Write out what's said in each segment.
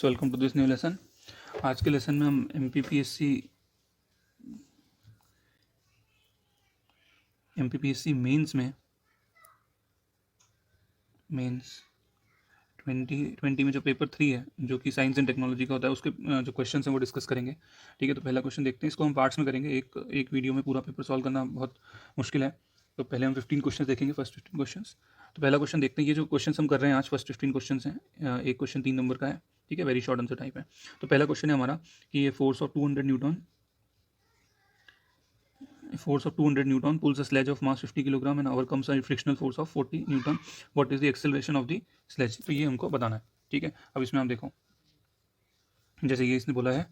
Students, welcome to this new lesson. आज के lesson में हम एमपीपीएससी मेंस 2020 में जो पेपर 3 है, जो कि साइंस एंड टेक्नोलॉजी का होता है, उसके जो क्वेश्चन हैं वो डिस्कस करेंगे। ठीक है, तो पहला क्वेश्चन देखते हैं। इसको हम पार्ट्स में करेंगे। एक वीडियो में पूरा पेपर सॉल्व करना बहुत मुश्किल है, तो पहले हम 15 क्वेश्चन देखेंगे, फर्स्ट 15 क्वेश्चन। तो पहला क्वेश्चन देखते हैं। ये जो क्वेश्चन हम कर रहे हैं आज, फर्स्ट 15 क्वेश्चन हैं। एक क्वेश्चन 3 नंबर का है। ठीक है, वेरी शॉर्ट आंसर टाइप है। तो पहला क्वेश्चन है हमारा कि ये force of 200 Newton pulls a sledge of mass 50 kilogram and overcomes a frictional force of 40 Newton. What is the acceleration of the sledge? तो ये हमको बताना है। ठीक है, अब इसमें आप देखो, जैसे ये इसने बोला है,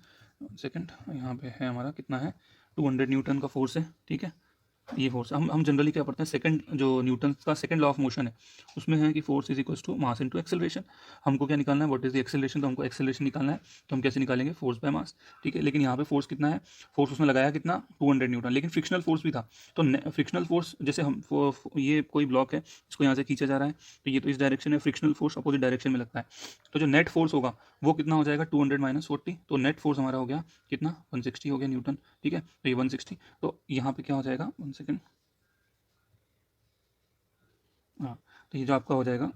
सेकंड यहाँ पे है हमारा कितना है, 200 न्यूटन का फोर्स है। ठीक है, ये फोर्स हम जनरली क्या पढ़ते हैं, सेकंड जो न्यूटन का सेकंड लॉ ऑफ मोशन है उसमें है कि force is equals to mass into acceleration. हमको क्या निकालना है, व्हाट इज द एक्सेलरेशन, तो हमको एक्सेलरेशन निकालना है। तो हम कैसे निकालेंगे, फोर्स बाय मास। ठीक है, लेकिन यहाँ पे फोर्स कितना है, फोर्स उसने लगाया कितना, 200 न्यूटन, लेकिन फ्रिक्शनल फोर्स भी था। तो फ्रिक्शनल फोर्स जैसे हम ये कोई ब्लॉक है, इसको यहाँ से खींचा जा रहा है, तो ये तो इस डायरेक्शन है, फ्रिक्शनल फोर्स अपोजिट डायरेक्शन में लगता है। तो जो नेट फोर्स होगा वो कितना हो जाएगा, 200 माइनस 40, तो नेट फोर्स हमारा हो गया कितना, 160 हो गया न्यूटन। ठीक है, तो ये 160, तो यहाँ पे क्या हो जाएगा, 1 सेकेंड, हाँ, तो ये जो आपका हो जाएगा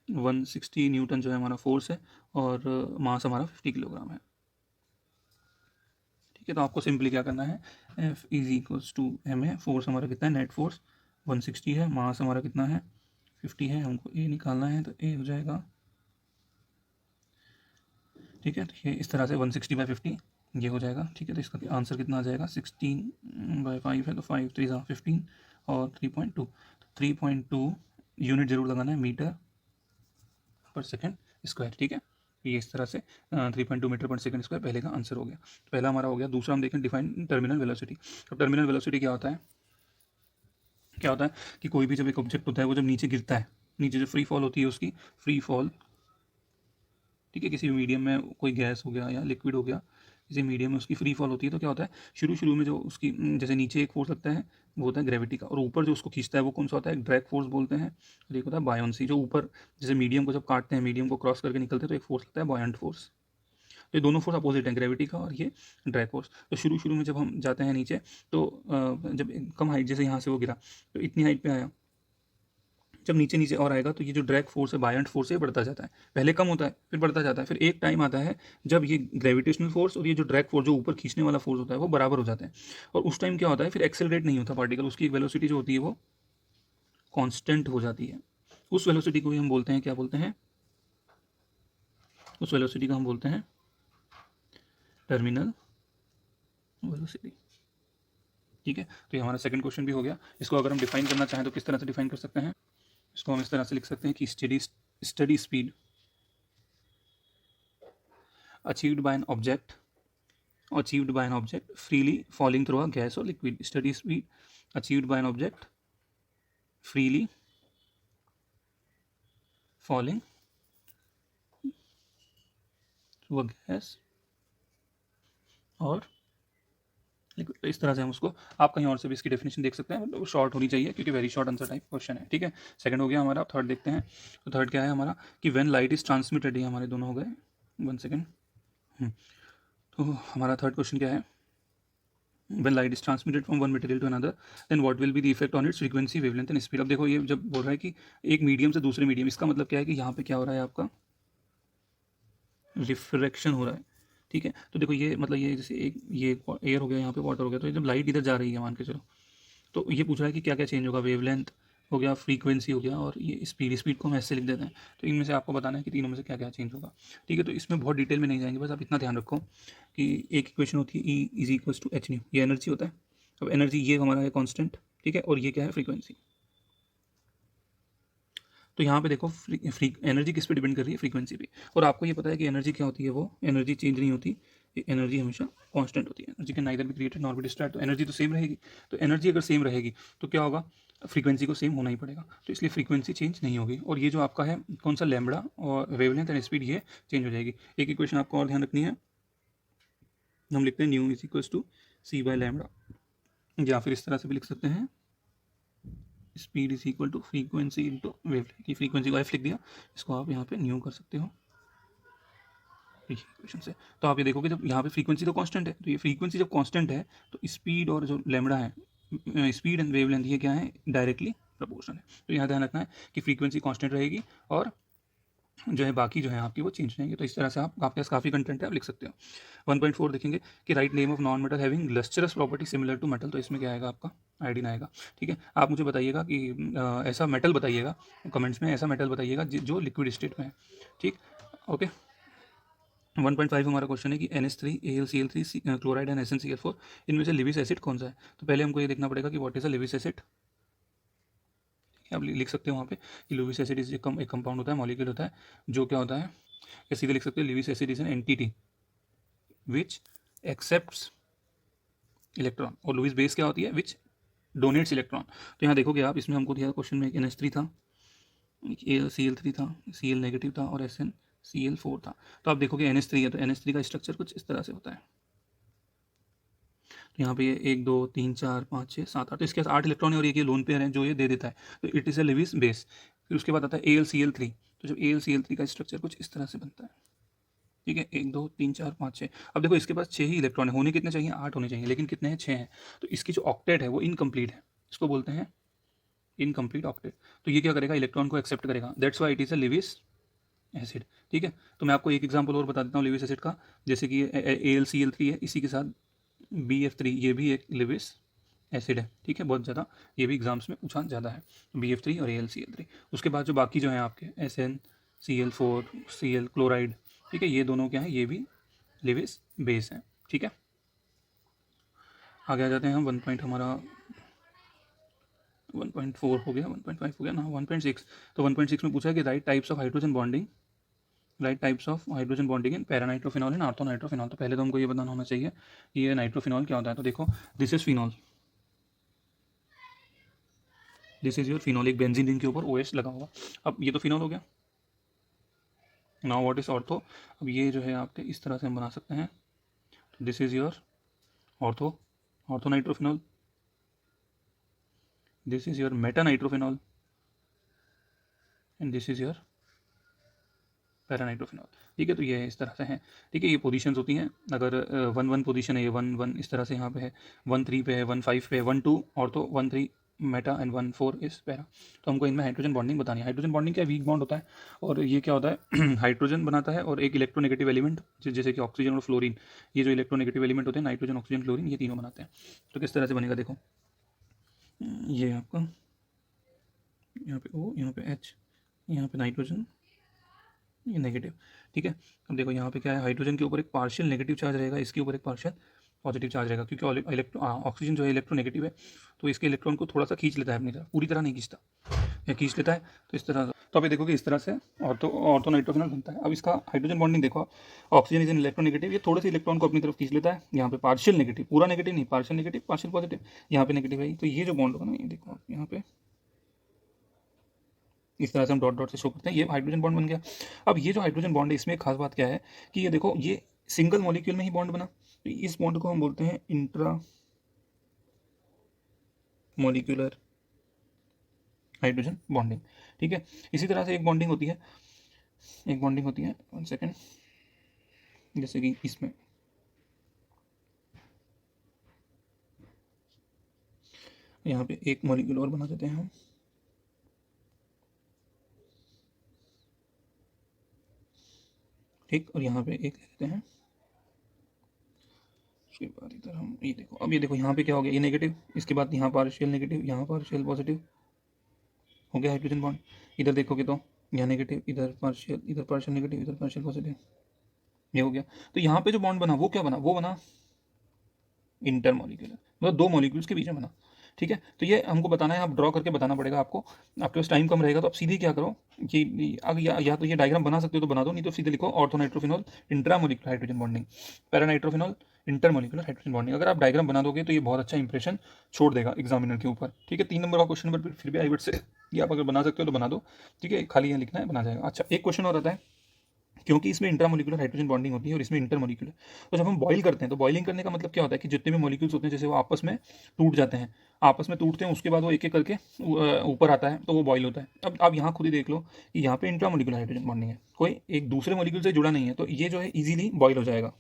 160 न्यूटन जो है हमारा फोर्स है, और मास हमारा 50 किलोग्राम है। ठीक है, तो आपको सिंपली क्या करना है, F is equals to M है, फोर्स हमारा कितना है, नेट फोर्स 160 है, मास हमारा कितना है, 50 है, हमको ए निकालना है, तो ए हो जाएगा, ठीक है, तो ये इस तरह से 160/50 ये हो जाएगा। ठीक है, तो इसका आंसर कितना आ जाएगा, 16/5 है, तो 5 3 15 और 3.2, तो 3.2 यूनिट जरूर लगाना है, मीटर पर सेकेंड स्क्वायर। ठीक है, ये इस तरह से 3.2 मीटर पर सेकेंड स्क्वायर पहले का आंसर हो गया। तो पहला हमारा हो गया। दूसरा हम देखें, डिफाइन टर्मिनल वेलोसिटी। तो टर्मिनल वेलोसिटी क्या होता है, कि कोई भी जब एक ऑब्जेक्ट होता है वो जब नीचे गिरता है, नीचे जो फ्री फॉल होती है उसकी फ्री फॉल, ठीक है, किसी भी मीडियम में, कोई गैस हो गया या लिक्विड हो गया, किसी मीडियम में उसकी फ्री फॉल होती है, तो क्या होता है, शुरू में जो उसकी जैसे नीचे एक फोर्स लगता है वो होता है ग्रेविटी का, और ऊपर जो उसको खींचता है वो कौन सा होता है, ड्रैग फोर्स बोलते हैं, और एक होता है बायोन्सी, जो ऊपर जैसे मीडियम को जब काटते हैं, मीडियम को क्रॉस करके निकलते हैं, तो एक फोर्स लगता है बॉयंट फोर्स। तो ये दोनों फोर्स अपोजिट हैं, ग्रेविटी का और ये ड्रैग फोर्स। तो शुरू में जब हम जाते हैं नीचे, तो जब कम हाइट, जैसे यहाँ से वो गिरा तो इतनी हाइट पे आया, जब नीचे और आएगा तो ये जो ड्रैग फोर्स है, बायंट फोर्स है, बढ़ता जाता है, पहले कम होता है फिर बढ़ता जाता है, फिर एक टाइम आता है जब ये ग्रेविटेशनल फोर्स और ये जो ड्रैग फोर्स, जो ऊपर खींचने वाला फोर्स होता है, वो बराबर हो जाते हैं, और उस टाइम क्या होता है, फिर एक्सेलरेट नहीं होता पार्टिकल, उसकी एक वेलोसिटी जो होती है वो कांस्टेंट हो जाती है। उस वेलोसिटी को ही हम बोलते हैं, क्या बोलते हैं, उस वेलोसिटी को हम बोलते हैं टर्मिनल वेलोसिटी। ठीक है, तो ये हमारा सेकंड क्वेश्चन भी हो गया। इसको अगर हम डिफाइन करना चाहें तो किस तरह से डिफाइन कर सकते हैं, इसको हम इस तरह से लिख सकते हैं कि study speed achieved by an object freely falling through a gas or liquid. Steady speed achieved by an object freely falling through a gas और लिक्विड। इस तरह से हम उसको, आप कहीं और से भी इसकी डेफिनेशन देख सकते हैं, मतलब शॉर्ट होनी चाहिए क्योंकि very short answer type question है। ठीक है, सेकंड हो गया हमारा। थर्ड देखते हैं। तो थर्ड क्या है हमारा, कि व्हेन लाइट इज ट्रांसमिटेड, ये हमारे दोनों हो गए, 1 सेकेंड। तो हमारा थर्ड क्वेश्चन क्या है, when light is transmitted from one material to another then what will be the effect on its frequency, wavelength and speed। अब देखो, ये जब बोल रहा है कि एक मीडियम से दूसरे मीडियम, इसका मतलब क्या है कि यहाँ पे क्या हो रहा है, आपका रिफ्रैक्शन हो रहा है। ठीक है, तो देखो ये मतलब ये जैसे एक ये एयर हो गया, यहाँ पे वाटर हो गया, तो जब लाइट इधर जा रही है मान के चलो, तो ये पूछ रहा है कि क्या क्या चेंज होगा, वेवलेंथ हो गया, फ्रीक्वेंसी हो गया, और ये स्पीड को हम ऐसे लिख देते हैं। तो इनमें से आपको बताना है कि तीनों में से क्या क्या चेंज होगा। ठीक है, तो इसमें बहुत डिटेल में नहीं जाएंगे, बस आप इतना ध्यान रखो कि एक इक्वेशन होती है E is equals to h nu, ये एनर्जी होता है। अब एनर्जी ये हमारा है कांस्टेंट, ठीक है, और ये क्या है, फ्रीक्वेंसी। तो यहाँ पे देखो, एनर्जी किस पे डिपेंड कर रही है, फ्रीक्वेंसी पे। और आपको ये पता है कि एनर्जी क्या होती है, वो एनर्जी चेंज नहीं होती, एनर्जी हमेशा कांस्टेंट होती है। Energy can neither be created nor be destroyed, तो एनर्जी तो सेम रहेगी। तो एनर्जी अगर सेम रहेगी तो क्या होगा, फ्रीक्वेंसी को सेम होना ही पड़ेगा, तो इसलिए फ्रीक्वेंसी चेंज नहीं होगी। और ये जो आपका है कौन सा, लैम्बडा और वेवलेंथ एंड स्पीड, ये चेंज हो जाएगी। एक इक्वेशन आपको और ध्यान रखनी है, हम लिखते हैं nu is equals to c by lambda, या फिर इस तरह से भी लिख सकते हैं, speed is equal to frequency into wavelength, की फ्रीक्वेंसी को एफ लिख दिया, इसको आप यहाँ पे न्यू कर सकते हो। इक्वेशन से। तो आप ये देखोगे जब यहाँ पे फ्रीक्वेंसी तो कांस्टेंट है, तो ये फ्रीक्वेंसी जब कांस्टेंट है तो स्पीड और जो लैम्बडा है, स्पीड एंड वेवलेंथ, ये क्या है, डायरेक्टली प्रोपोर्शनल है। तो यहाँ ध्यान रखना है कि फ्रीक्वेंसी कांस्टेंट रहेगी और जो है बाकी जो है आपकी वो चेंज रहेंगे। तो इस तरह से आप, आपके पास काफ़ी कंटेंट है, आप लिख सकते हो। 1.4 देखेंगे कि write name of non metal having lustrous property similar to metal. तो इसमें क्या आएगा आपका, आयोडीन आएगा। ठीक है, आप मुझे बताइएगा कि ऐसा मेटल बताइएगा कमेंट्स में, ऐसा मेटल बताइएगा जो लिक्विड स्टेट में है। ठीक, ओके। 1.5 हमारा क्वेश्चन है कि NH3 AlCl3 chloride and SnCl4 इनमें से लिविस एसिड कौन सा है। तो पहले हमको ये देखना पड़ेगा कि what is a Lewis acid. आप लिख सकते हो वहाँ पे कि लिविस एसिड इज एक कंपाउंड होता है, मॉलिक्यूल होता है, जो क्या होता है, या सीधे लिख सकते हो Lewis acid is an entity which accepts electron, और लुईस बेस क्या होती है, विच डोनेट्स इलेक्ट्रॉन। तो यहाँ देखोगे आप, इसमें हमको दिया क्वेश्चन में NH3 था, AlCl3 था, Cl नेगेटिव था और SnCl4 था। तो आप देखोगे NH3 है तो NH3 का स्ट्रक्चर कुछ इस तरह से होता है। तो यहाँ पे ये 1 2 3 4 5 6 7 8, तो इसके पास 8 इलेक्ट्रॉन है और ये लोन पेयर है जो ये दे देता है, तो it is a Lewis base. फिर उसके बाद आता है AlCl3। तो जब AlCl3 का स्ट्रक्चर कुछ इस तरह से बनता है। ठीक है, 1 2 3 4 5 6। अब देखो इसके पास 6 ही इलेक्ट्रॉन है, होने कितने चाहिए, 8 होने चाहिए, लेकिन कितने हैं, 6 हैं। तो इसकी जो ऑक्टेट है वो इनकम्प्लीट है, इसको बोलते हैं इनकम्प्लीट ऑक्टेट। तो ये क्या करेगा, इलेक्ट्रॉन को एक्सेप्ट करेगा, that's why it is a Lewis acid. ठीक है, तो मैं आपको एक एग्जांपल और बता देता हूँ लिविस एसिड का। जैसे कि AlCl3 है, इसी के साथ BF3, ये भी एक लिविस एसिड है। ठीक है, बहुत ज़्यादा ये भी एग्जाम्स में पूछा ज़्यादा है, BF3 और AlCl3। उसके बाद जो बाकी जो हैं आपके SnCl4, Cl क्लोराइड, ठीक है, ये दोनों क्या है, ये भी लिविस बेस हैं। ठीक है, आगे आ जाते हैं हम। 1 पॉइंट हमारा 1.4 हो गया, 1.5 हो गया ना, 1.6। तो 1.6 में पूछा है कि right types of hydrogen bonding, right types of hydrogen bonding in paranitrophenol and orthonitrophenol. तो पहले तो हमको ये बताना होना चाहिए कि ये नाइट्रोफिनॉल क्या होता है। तो देखो, this is phenol, this is your phenol, एक बेंजीन रिंग के ऊपर OH लगा हुआ। अब ये तो फिनॉल हो गया। Now what is ortho. अब ये जो है आपके इस तरह से हम बना सकते हैं, this is your ortho, orthonitrophenol, this is your metanitrophenol and this is your paranitrophenol. ठीक है, तो ये इस तरह से है। ठीक है, ये पोजीशंस होती हैं। अगर 1 1 पोजीशन है, ये 1 1 इस तरह से यहाँ पे है, 1 3 पे है, 1 5 पे है, 1 2 ऑर्थो, 1 3 मेटा एंड 1 4 इस पैरा। तो हमको इनमें हाइड्रोजन बॉन्डिंग बतानी है। हाइड्रोजन बॉन्डिंग क्या, वीक बॉन्ड होता है, और ये क्या होता है हाइड्रोजन बनाता है और एक इलेक्ट्रोनेगेटिव एलिमेंट, जैसे कि ऑक्सीजन और फ्लोरीन, ये जो इलेक्ट्रोनेगेटिव एलिमेंट होते हैं, नाइट्रोजन ऑक्सीजन फ्लोरीन, ये तीनों बनाते हैं। तो किस तरह से बनेगा, देखो ये आपका यहाँ पे O, यहाँ पे H, यहाँ पे नाइट्रोजन, ये नेगेटिव। ठीक है, अब देखो यहाँ पे क्या है, हाइड्रोजन के ऊपर एक पार्शियल नेगेटिव चार्ज रहेगा, इसके ऊपर एक पार्शियल पॉजिटिव चार्ज रहेगा, क्योंकि ऑक्सीजन जो है इलेक्ट्रोनेगेटिव है, तो इसके इलेक्ट्रॉन को थोड़ा सा खींच लेता है अपनी तरफ, पूरी तरह नहीं खींचता, या खींच लेता है। तो इस तरह, तो अभी देखो कि इस तरह से ऑर्थोनाइट्रोफिनॉल बनता है। अब इसका हाइड्रोजन बॉन्डिंग देखो, ऑक्सीजन इज एन इलेक्ट्रोनेगेटिव, ये थोड़े से इलेक्ट्रॉन को अपनी तरफ खींच लेता है, यहाँ पे पार्शियल नेगेटिव, पूरा नेगेटिव नहीं, पार्शियल नेगेटिव पार्शियल पॉजिटिव, यहाँ पे नेगेटिव है। तो ये जो बॉन्ड होगा ना, ये देखो आप यहाँ पे इस तरह से हम डॉट डॉट से शो करते हैं, ये हाइड्रोजन बॉन्ड बन गया। अब ये जो हाइड्रोजन बॉन्ड है, इसमें एक खास बात क्या है कि ये देखो, ये सिंगल मॉलिक्यूल में ही बॉन्ड बना, तो इस बॉन्ड को हम बोलते हैं इंट्रा मॉलिक्यूलर हाइड्रोजन बॉन्डिंग। ठीक है, इसी तरह से एक बॉन्डिंग होती है, एक बॉन्डिंग होती है, 1 सेकेंड, जैसे कि इसमें यहाँ पे एक मॉलिक्यूल और बना देते हैं हम, ठीक, और यहाँ पे एक लेते हैं, उसके बाद इधर हम ये देखो, अब ये देखो यहाँ पे क्या हो गया, ये नेगेटिव, इसके बाद यहाँ पार्शियल नेगेटिव, यहाँ पार्शियल पॉजिटिव, हो गया हाइड्रोजन बॉन्ड। इधर देखोगे तो यहाँ नेगेटिव, इधर पार्शियल नेगेटिव, इधर पार्शियल पॉजिटिव, ये हो गया। तो यहाँ पे जो बॉन्ड बना वो क्या बना, वो बना इंटरमॉलिक्यूलर, मतलब 2 मॉलिक्यूल्स के बीच में बना। ठीक है, तो ये हमको बताना है, आप ड्रॉ करके बताना पड़ेगा आपको, आपके पास टाइम कम रहेगा, तो आप सीधे क्या करो कि अगर या तो ये डायग्राम बना सकते हो तो बना दो, नहीं तो सीधे लिखो orthonitrophenol intramolecular hydrogen bonding, paranitrophenol intermolecular hydrogen bonding. अगर आप डायग्राम बना दोगे तो ये बहुत अच्छा इंप्रेशन छोड़ देगा एग्जामिनर के ऊपर। ठीक है, 3 नंबर का क्वेश्चन पर फिर भी आईबेट से ये आप अगर बना सकते हो तो बना दो। ठीक है, खाली यहाँ लिखना है, बना जाएगा। अच्छा, एक क्वेश्चन और आता है क्योंकि इसमें इंट्रामोलिकुलर हाइड्रोजन बॉन्डिंग होती है और इसमें इंटरमोलिकुलर। तो जब हम बॉईल करते हैं तो बॉइलिंग करने का मतलब क्या होता है कि जितने भी मॉलिक्यूल्स होते हैं जैसे वो आपस में टूट जाते हैं, आपस में टूटते हैं, उसके बाद वो एक एक करके ऊपर आता है, तो वो बॉईल होता है। अब आप यहाँ खुद ही देख लो कि यहाँ पे इंट्रामोलिकुलर हाइड्रोजन बॉन्डिंग है, कोई एक दूसरे मॉलिक्यूल से जुड़ा नहीं है, तो ये जो है ईजिली बॉईल हो जाएगा,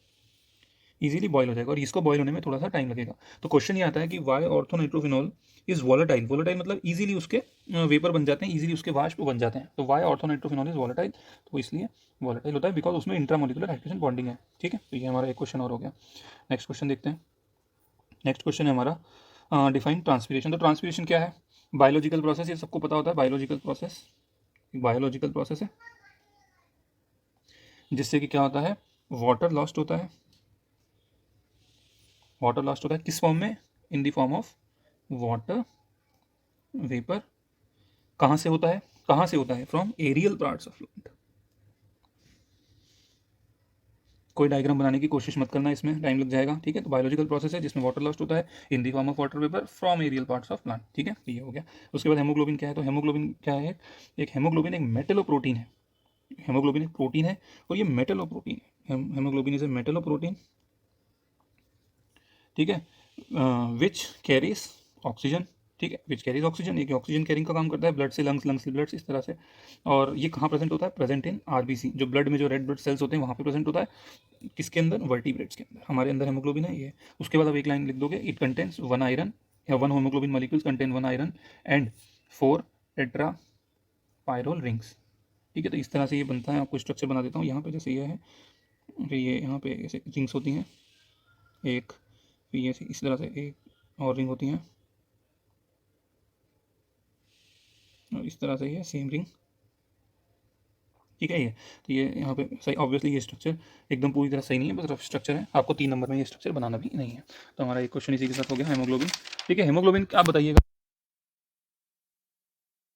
इजीली बॉयल हो जाएगा, और इसको बॉयल होने में थोड़ा सा टाइम लगेगा। तो क्वेश्चन ये आता है कि why orthonitrophenol is volatile. Volatile मतलब इजीली उसके वेपर बन जाते हैं, इजीली उसके वाष्प बन जाते हैं। तो वाई ऑर्थोनाइट्रोफिनॉल इज वॉलेटाइल, तो इसलिए वॉलेटाइल होता है बिकॉज उसमें इंट्रामोलिकुलर हाइड्रोजन बॉन्डिंग है। ठीक है, तो ये हमारा एक क्वेश्चन और हो गया। नेक्स्ट क्वेश्चन देखते हैं। नेक्स्ट क्वेश्चन है हमारा डिफाइन ट्रांसपिरेशन। तो ट्रांसपिरेशन क्या है? बायोलॉजिकल प्रोसेस, ये सबको पता होता है। बायोलॉजिकल प्रोसेस, बायोलॉजिकल प्रोसेस है जिससे कि क्या होता है, वाटर लॉस्ट होता है। वाटर लॉस्ट होता है किस फॉर्म में? In the form of water vapour. कहाँ से होता है? कहाँ से होता है? From aerial parts of fluid. कोई डायग्राम बनाने की कोशिश मत करना, इसमें टाइम लग जाएगा। ठीक है, तो बायोलॉजिकल प्रोसेस है जिसमें वाटर लॉस्ट होता है in the form of water vapour from aerial parts of plant. ठीक है, ये हो गया। उसके बाद हेमोग्लोबिन क्या है? तो हेमोग्लोबिन क्या है? एक हेमोग्लोबिन एक मेटलोप्रोटीन है। हेमोग्लोबिन एक प्रोटीन है और ये मेटलोप्रोटीन है। Haemoglobin is a metalloprotein. ठीक है, विच कैरीज ऑक्सीजन। ठीक है, विच कैरीज ऑक्सीजन, ये ऑक्सीजन कैरिंग का काम करता है, ब्लड से लंग्स, लंग्स से ब्लड, इस तरह से। और ये कहाँ प्रेजेंट होता है? प्रेजेंट इन आरबीसी, जो ब्लड में जो रेड ब्लड सेल्स होते हैं वहाँ पे प्रेजेंट होता है। किसके अंदर? वर्टिब्रेट्स के अंदर। हमारे अंदर हेमोग्लोबिन है ये। उसके बाद आप एक लाइन लिख दोगे, इट कंटेन्स वन आयरन, या one haemoglobin molecules contain one iron and 4 tetra pyrrole rings. ठीक है, तो इस तरह से ये बनता है। आपको स्ट्रक्चर बना देता हूँ। यहाँ पे जैसे ये है, फिर ये यहाँ पे ऐसे रिंग्स होती हैं एक, फिर ये इस तरह से एक और रिंग होती हैं, और इस तरह से ये सेम रिंग। ठीक है, ये तो ये यहाँ पे सही, ऑब्वियसली ये स्ट्रक्चर एकदम पूरी तरह सही नहीं है, बस रफ स्ट्रक्चर है। आपको 3 नंबर में ये स्ट्रक्चर बनाना भी नहीं है। तो हमारा एक क्वेश्चन इसी के साथ हो गया, हेमोग्लोबिन। ठीक है, हेमोग्लोबिन आप बताइएगा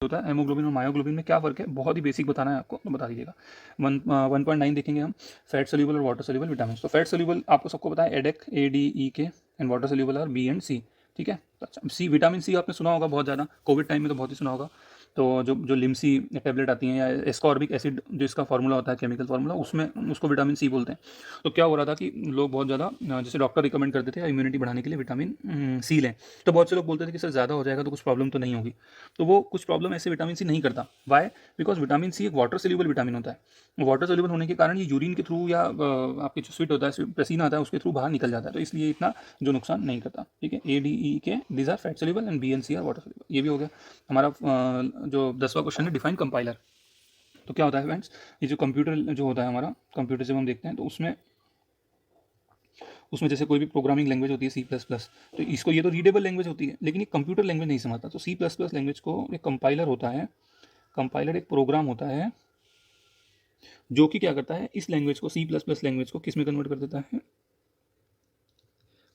होता है, हेमोग्लोबिन और मायोग्लोबिन में क्या फ़र्क है? बहुत ही बेसिक बताना है आपको, तो बता दीजिएगा। 1.9 देखेंगे हम, फैट सोल्यूबल और वाटर सोल्यूबल विटामिन। तो फैट सोल्यूबल आपको सबको पता है, ADEK, ADEK, and water soluble are B and C. ठीक है, अच्छा सी, विटामिन सी आपने सुना होगा बहुत ज़्यादा, कोविड टाइम में तो बहुत ही सुना होगा। तो जो जो लिम्सी टैबलेट आती हैं, या एस्कॉर्बिक एसिड जो इसका फार्मूला होता है, केमिकल फार्मूला, उसमें उसको विटामिन सी बोलते हैं। तो क्या हो रहा था कि लोग बहुत ज़्यादा, जैसे डॉक्टर रिकमेंड करते थे इम्यूनिटी बढ़ाने के लिए विटामिन सी लें, तो बहुत से लोग बोलते थे कि सर ज़्यादा हो जाएगा तो कुछ प्रॉब्लम तो नहीं होगी। तो वो कुछ प्रॉब्लम ऐसे विटामिन सी नहीं करता। वाई? बिकॉज विटामिन सी एक वाटर सोल्यूबल विटामिन होता है। वाटर सोल्यूबल होने के कारण ये यूरिन के थ्रू, या आपके जो स्वीट होता है, पसीना आता है, उसके थ्रू बाहर निकल जाता है, तो इसलिए इतना जो नुकसान नहीं करता। ठीक है, ADEK these are fat soluble and BNC are water soluble. ये भी हो गया हमारा। जो 10वां क्वेश्चन है, डिफाइन कंपाइलर। तो क्या होता है फ्रेंड्स, ये जो कंप्यूटर जो होता है हमारा, कंप्यूटर जब हम देखते हैं तो उसमें उसमें जैसे कोई भी प्रोग्रामिंग लैंग्वेज होती है C++, तो इसको, ये तो रीडेबल लैंग्वेज होती है, लेकिन ये कंप्यूटर लैंग्वेज नहीं समझता। तो C++ लैंग्वेज को एक कंपाइलर होता है। कंपाइलर एक प्रोग्राम होता है जो कि क्या करता है, इस लैंग्वेज को, C++ लैंग्वेज को किस में कन्वर्ट कर देता है?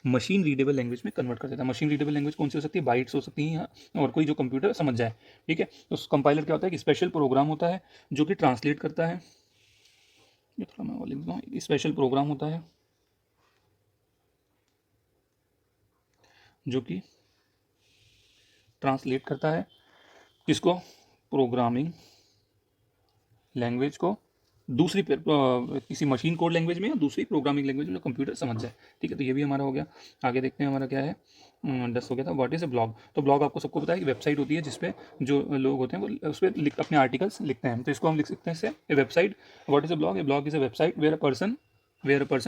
मशीन रीडेबल लैंग्वेज में कन्वर्ट कर देता है। मशीन रीडेबल लैंग्वेज कौन सी हो सकती है? बाइट्स हो सकती हैं, और कोई जो कंप्यूटर समझ जाए। ठीक है, तो कंपाइलर क्या होता है कि स्पेशल प्रोग्राम होता है जो कि ट्रांसलेट करता है। ये थोड़ा मैं और लिख दूँ, स्पेशल प्रोग्राम होता है जो कि ट्रांसलेट करता है किसको? प्रोग्रामिंग लैंग्वेज को दूसरी किसी मशीन कोड लैंग्वेज में, या दूसरी प्रोग्रामिंग लैंग्वेज में जो कंप्यूटर समझ जाए। ठीक है, तो ये भी हमारा हो गया। आगे देखते हैं हमारा क्या है, 10 हो गया था। What is a blog? तो ब्लॉग आपको सबको पता है कि वेबसाइट होती है जिसपे जो लोग होते हैं वो उस पर अपने आर्टिकल्स लिखते हैं। तो इसको हम लिख सकते हैं इससे, a website. What is a blog? A blog is a website where a person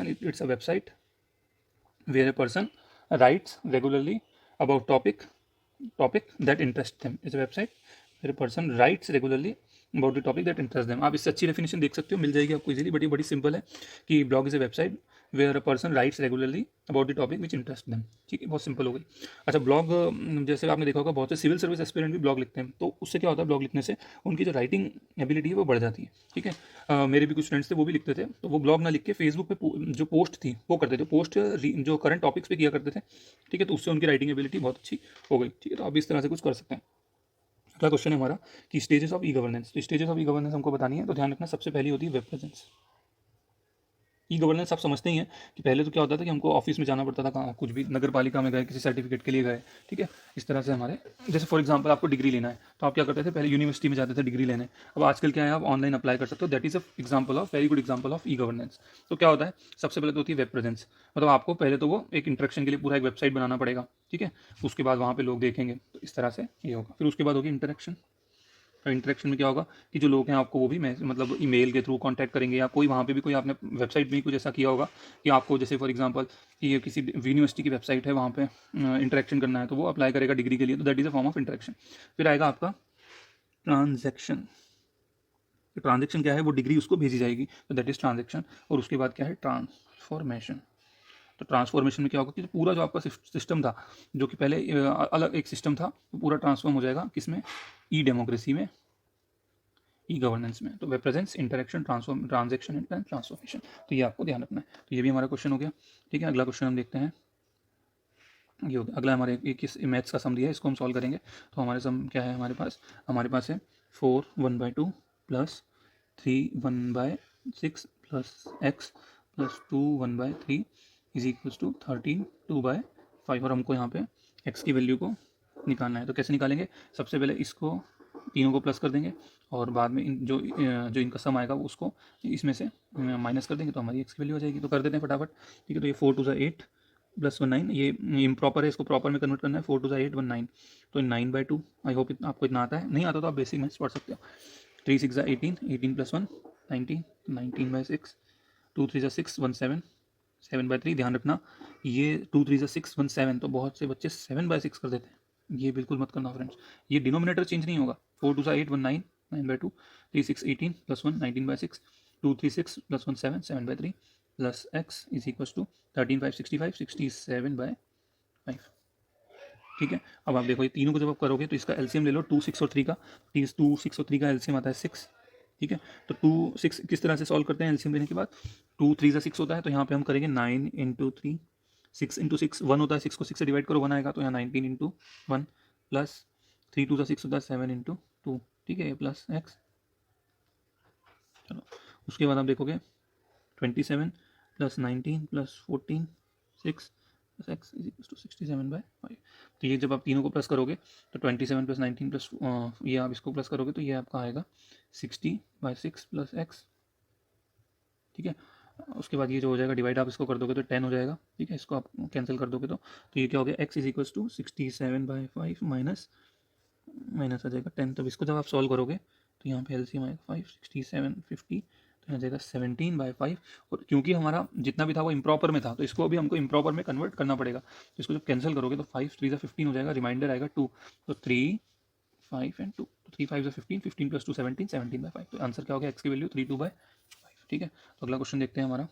it's a website where a person writes regularly about topic that interest them. Is a website where a person writes regularly about the topic that interest them. आप इससे अच्छी definition देख सकते हो, मिल जाएगी आपको easily, but ये बड़ी सिंपल है कि blog is a website where a person writes regularly about the topic which interest them. ठीक है, बहुत सिंपल हो गई। अच्छा, ब्लॉग जैसे आपने देखा होगा, बहुत से सिविल सर्विस एस्पिरेंट भी ब्लॉग लिखते हैं, तो उससे क्या होता है, ब्लॉग लिखने से उनकी जो राइटिंग एबिलिटी है वो बढ़ जाती है। ठीक है, मेरे भी कुछ फ्रेंड्स थे, वो भी लिखते थे, तो वो ब्लॉग ना लिख के फेसबुक पे जो पोस्ट थी वो करते थे, पोस्ट जो करंट टॉपिक्स पे किया करते थे। ठीक है, तो उससे उनकी राइटिंग एबिलिटी बहुत अच्छी हो गई। ठीक है, तो आप इस तरह से कुछ कर सकते हैं। अगला क्वेश्चन है हमारा कि स्टेजेस ऑफ ई गवर्नेंस। तो स्टेजेस ऑफ ई गवर्नेंस हमको बतानी है, तो ध्यान रखना, सबसे पहली होती है वेब प्रेजेंस। ई गवर्नेंस आप समझते ही हैं कि पहले तो क्या होता था कि हमको ऑफिस में जाना पड़ता था, कहाँ कुछ भी नगर पालिका में गए, किसी सर्टिफिकेट के लिए गए, ठीक है, इस तरह से हमारे, जैसे फॉर एग्जांपल आपको डिग्री लेना है तो आप क्या करते थे, पहले यूनिवर्सिटी में जाते थे डिग्री लेने। अब आजकल क्या है, आप ऑनलाइन अप्लाई कर सकते हो। That is a example of, very good example of e governance. तो क्या होता है, सबसे पहले तो होती है वेब प्रेजेंस, मतलब आपको पहले तो वो एक इंटरेक्शन के लिए पूरा एक वेबसाइट बनाना पड़ेगा, ठीक है, उसके बाद वहाँ पे लोग देखेंगे, तो इस तरह से ये होगा। फिर उसके बाद होगी इंटरेक्शन। तो इंटरेक्शन में क्या होगा कि जो लोग हैं आपको वो भी मतलब ईमेल के थ्रू कांटेक्ट करेंगे, या कोई वहाँ पे भी कोई आपने वेबसाइट में भी कुछ ऐसा किया होगा कि आपको, जैसे फॉर एग्जांपल कि ये किसी यूनिवर्सिटी की वेबसाइट है, वहाँ पे इंटरेक्शन करना है तो वो अप्लाई करेगा डिग्री के लिए, तो that is a form of interaction. फिर आएगा आपका ट्रांजेक्शन। ट्रांजेक्शन क्या है, वो डिग्री उसको भेजी जाएगी, तो दैट इज ट्रांजेक्शन। और उसके बाद क्या है, ट्रांसफॉर्मेशन। तो ट्रांसफॉर्मेशन में क्या होगा कि पूरा जो आपका सिस्टम था, जो कि पहले अलग एक सिस्टम था, वो पूरा ट्रांसफॉर्म हो जाएगा किसमें, ई डेमोक्रेसी में, ई गवर्नेंस में। तो web presence, interaction, transform, transaction and transformation. तो ये आपको ध्यान रखना है। तो ये भी हमारा क्वेश्चन हो गया, ठीक है। अगला क्वेश्चन हम देखते हैं, ये हो गया। अगला हमारे किस मैथ्स का सम दिया है, इसको हम सॉल्व करेंगे। तो हमारे सम क्या है, हमारे पास है 4 1/2 plus 3 1/6 plus x plus 2 1/3 is equals to 13 2/5। और हमको यहाँ पे एक्स की वैल्यू को निकालना है। तो कैसे निकालेंगे, सबसे पहले इसको तीनों को प्लस कर देंगे, और बाद में जो इनका सम आएगा वो उसको इसमें से माइनस कर देंगे, तो हमारी एक्स की वैल्यू हो जाएगी। तो कर देते हैं फटाफट, ठीक है। तो ये 4 2 8 प्लस 1 9, ये इम्प्रॉपर है, इसको प्रॉपर में कन्वर्ट करना है। 4 2 8 1 9, तो 9/2। आई होप आपको इतना आता है, नहीं आता तो आप बेसिक मैथ्स पढ़ सकते हो। 3 6 18, 18 + 1 19, 19/6, 2 3 6 1 7, 7/3। ध्यान रखना, ये 2 3 6 1 7, तो बहुत से बच्चे 7/6 कर देते हैं, ये बिल्कुल मत करना फ्रेंड्स। ये डिनोमिनेटर चेंज नहीं होगा। 4 2 8 1 9, 9/2, 3 6 18 + 1 19/6, 2 3 6 + 1 7, 7/3 plus x is equal to 13 5 65, 67/5, ठीक है। अब आप देखो, ये तीनों को जब आप करोगे तो इसका एलसीएम ले लो, 2 6 और 3 का। 2 6 और 3 का एलसीएम आता है 6, ठीक है। तो 2 6 किस तरह से सॉल्व करते हैं एलसीएम लेने के बाद, 2 3 सा 6 होता है, तो यहाँ पे हम करेंगे 9 × 3, 6 × 6 1 होता है, 6 को 6 से डिवाइड करो 1 आएगा, तो यहाँ 19 × 1 प्लस 3 2 सा 6 होता है, 7 × 2, ठीक है, प्लस एक्स। चलो, उसके बाद आप देखोगे 27 + 19 + 14 6 + x इज इक्वल टू 67/5। तो ये जब आप तीनों को प्लस करोगे तो 27 + 19 प्लस ये आप इसको प्लस करोगे तो ये आपका आएगा 60/6 प्लस एक्स, ठीक है। उसके बाद ये जो हो जाएगा डिवाइड आप इसको कर दोगे तो 10 हो जाएगा, ठीक है। इसको आप कैंसिल कर दोगे तो ये क्या हो गया, x is equal to 67/5 minus minus आ जाएगा 10। तब इसको जब आप सॉल्व करोगे तो यहाँ पे एलसीएम आएगा 5 67 50, तो यहाँ जाएगा 17/5। और क्योंकि हमारा जितना भी था वो इम्प्रॉपर में था, तो इसको अभी हमको इम्प्रॉपर में कन्वर्ट करना पड़ेगा। तो इसको जब कैंसिल करोगे तो 5 3 15 हो जाएगा, रिमाइंडर आएगा 2, तो 3 5 एंड 2, तो 3 5 15, 15 + 2 17, 17/5। तो आंसर क्या हो गया, एक्स की वैल्यू 32/5, ठीक है। तो अगला क्वेश्चन देखते हैं हमारा।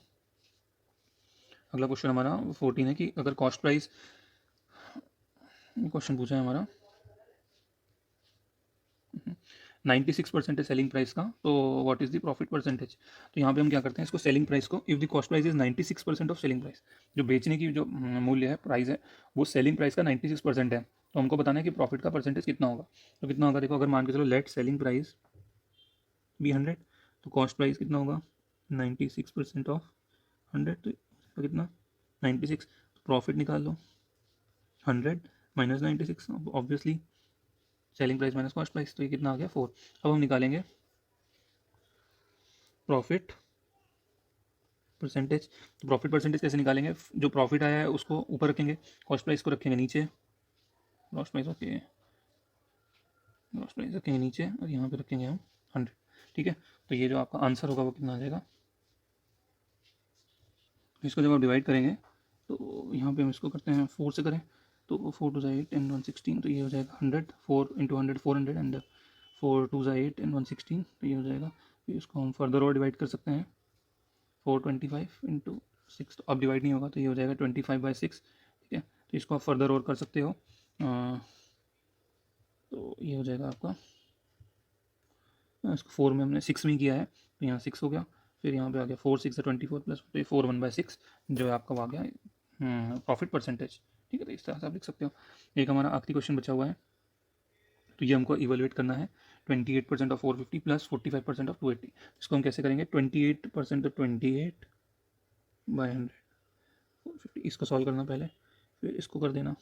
अगला क्वेश्चन हमारा 14 है कि अगर कॉस्ट प्राइस, क्वेश्चन पूछा है हमारा 96% है सेलिंग प्राइस का, तो what is the profit percentage. तो यहाँ पे हम क्या करते हैं, इसको सेलिंग प्राइस को, if the cost price is 96% of selling price, जो बेचने की जो मूल्य है, प्राइस है, वो सेलिंग प्राइस का 96% है, तो हमको बताना है कि प्रॉफिट का परसेंटेज कितना होगा। तो कितना होगा, देखो, अगर मान के चलो लेट सेलिंग प्राइस भी 100, तो कॉस्ट प्राइस कितना होगा 96% ऑफ 100, तो कितना 96, तो प्रॉफिट निकाल लो 100 minus 96, obviously selling price minus cost price, तो ये कितना आ गया 4। अब हम निकालेंगे प्रॉफिट परसेंटेज। तो प्रॉफिट परसेंटेज कैसे निकालेंगे, जो प्रॉफिट आया है उसको ऊपर रखेंगे, कॉस्ट प्राइस को रखेंगे नीचे, कॉस्ट प्राइस रखेंगे, कॉस्ट प्राइस रखेंगे नीचे, और यहाँ पे रखेंगे हम 100, ठीक है। तो ये जो आपका आंसर होगा वो कितना आ जाएगा, इसको जब आप डिवाइड करेंगे तो यहाँ पे हम इसको करते हैं 4 से करें, तो 4 2 8 एंड 116, तो ये हो जाएगा 100, 4 × 100 400, एंड 4 2 8 एंड 116, तो ये हो जाएगा। तो इसको हम फर्दर और डिवाइड कर सकते हैं, 425 × 6, तो अब डिवाइड नहीं होगा, तो ये हो जाएगा 25/6, ठीक है। तो इसको आप फर्दर और कर सकते हो, तो ये हो जाएगा आपका, इसको 4 में हमने 6 में किया है, तो यहाँ 6 हो गया, फिर यहाँ पे आ गया 4 6 24 प्लस 4 1/6, जो है आपका आ गया प्रॉफिट परसेंटेज, ठीक है। तो इस तरह से आप लिख सकते हो। एक हमारा आखिरी क्वेश्चन बचा हुआ है, तो ये हमको इवेलुएट करना है 28% ऑफ 450 प्लस 45% ऑफ 280। इसको हम कैसे करेंगे, 28% ऑफ 28 बाय 100 450, इसको सॉल्व करना पहले, फिर इसको कर देना,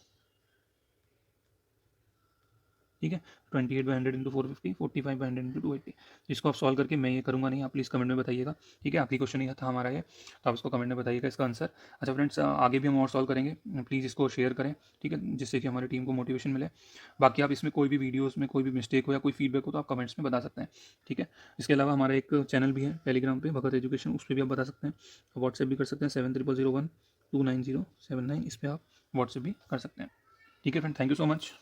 ठीक है। 28/100 इंटू 450, 45/100 इंटू 280। इसको आप सॉल्व करके, मैं ये करूँगा नहीं, आप प्लीज़ कमेंट में बताइएगा, ठीक है। आखिरी क्वेश्चन ही था हमारा ये, तो आप इसको कमेंट में बताइएगा इसका आंसर। अच्छा फ्रेंड्स, आगे भी हम और सॉल्व करेंगे, प्लीज़ इसको शेयर करें, ठीक है, जिससे कि हमारी टीम को मोटिवेशन मिले। बाकी आप इसमें कोई भी वीडियोज़ में कोई भी मिस्टेक हो या कोई फीडबैक हो तो आप कमेंट्स में बता सकते हैं, ठीक है। इसके अलावा हमारा एक चैनल भी है टेलीग्राम पे, भगत एजुकेशन, उस पर भी आप बता सकते हैं। व्हाट्सएप भी कर सकते हैं 70012907 9, इस पर आप व्हाट्सएप भी कर सकते हैं, ठीक है friend. Thank you so much.